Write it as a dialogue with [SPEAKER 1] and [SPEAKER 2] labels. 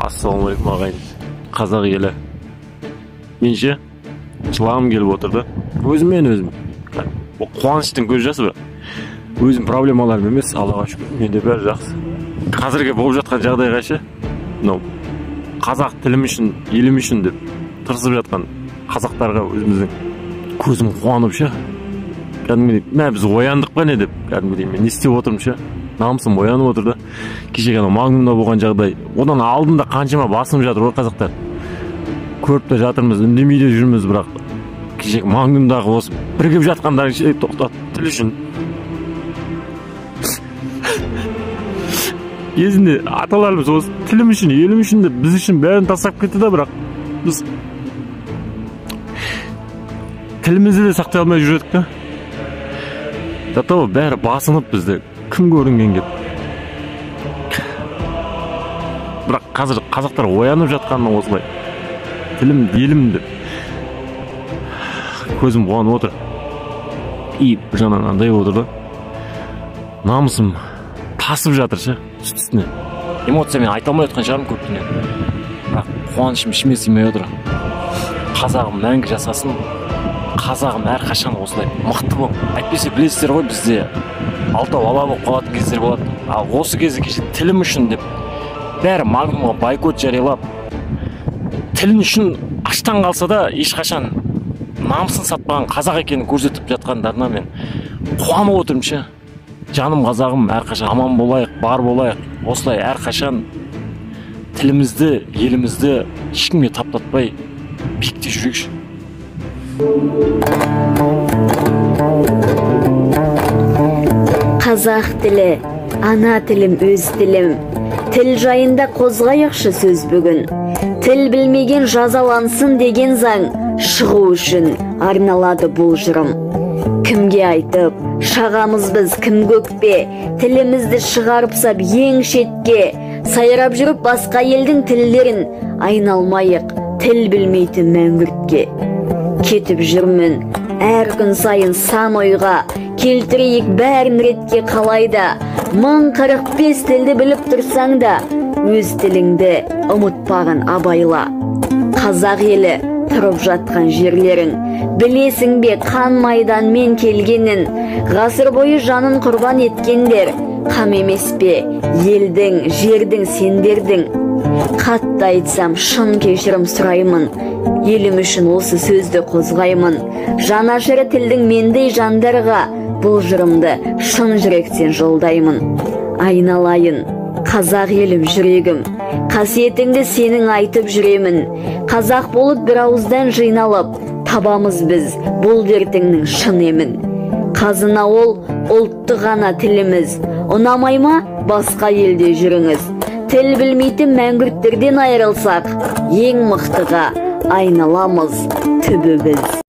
[SPEAKER 1] Ассалаумағалейкум ағайын, қазақ елі. Менше жылағым келіп отыр да. Өзіммен өзім. Қуаныштың көз жасы бірақ. Өзім проблемаларым емес, Аллаға шүкір. Менде бәрі жақсы. Қазірге болып жатқан жағдайға ше, қазақ тілім үшін, елім үшін деп тырысып жатқан қазақтарға өзіміздің көзім қуанып ше. Кәдімгідей, біз ояндық па не деп, кәдімгідей мен не істеп отырмын ше. Намысым оянып отыр да. Кешегі Магнумда болған жағдай. Одан алдында қаншама басынып жатыр ғой қазақтар. Көріп те жатырмыз, үндемей де жүрміз, бірақ кешегі Магнумдағы осы бірігіп жатқандар тоқтат, тіл үшін. Кезінде аталарымыз осы тілім үшін, елім үшін де біз үшін бәрін тастап кетті да, бірақ біз тілімізді де сақтай алмай жүредік та. Зато бәрі басынып бізді кім көрінген кеп. Бірақ қазір қазақтар оянып жатқанына осылай тілім, елім деп көзім қуанып отыр. И бір жағынан андай отыр да. Намысым тасып жатыр ше, үстіне. Эмоциямен айта алмай отқан шығармын көп дүние. Бірақ қуанышым ішіме сыймай отыр. Қазағым мәңгі жасасын. Қазағым әрқашан осылай мықты болып. Әйтпесе білесіздер ғой, бізде алтау ала болып қалатын кездер болады. Ал осы кезде кеше тілім үшін деп бәрі Магнумға бойкот жариялап, тілін үшін аштан қалса да ешқашан намысын сатпаған қазақ екенін көрсетіп жатқандарына мен қуанып отырмын ше. Жаным қазағым, әрқашан аман болайық, бар болайық. Осылай әрқашан тілімізді, елімізді ешкімге таптатпай биікте жүрейікші.
[SPEAKER 2] Қазақ тілі, ана тілім, өз тілім. Тіл жайында қозғайықшы сөз бүгін. Тіл білмеген жазалансын деген заң шығу үшін арналады бұл жырым. Кімге айтып, шағамыз біз кім көкпе, тілімізді шығарып сап ең шетке, сайрап жүріп басқа елдің тілдерін айналмайық, тіл білмейтін мәңгүртке. Кетіп жүрмін әр күн сайын сан ойға, келтірейік бәрін ретке қалайда. 1045 тілді біліп тұрсаң да, өз тіліңді ұмытпаған абайла. Қазақ елі тұрып жатқан жерлерің, білесің бе қан майданмен келгенін, ғасыр бойы жанын құрбан еткендер, қам емес пе елдің, жердің, сендердің. Қатты айтсам шын кешірім сұраймын, елім үшін осы сөзді қозғаймын. Жанашыры тілдің мендей жандарға бұл жырымды шын жүректен жолдаймын. Айналайын, қазақ елім жүрегім, қасиетіңді сенің айтып жүремін. Қазақ болып бір ауыздан жиналып, табамыз біз бұл дертіңнің шын емін. Қазына ол ұлтты ғана тіліміз, ұнамай ма басқа елде жүріңіз. Тіл білмейтін мәңгүрттерден айырылсақ, ең мықтыға айналамыз түбі біз.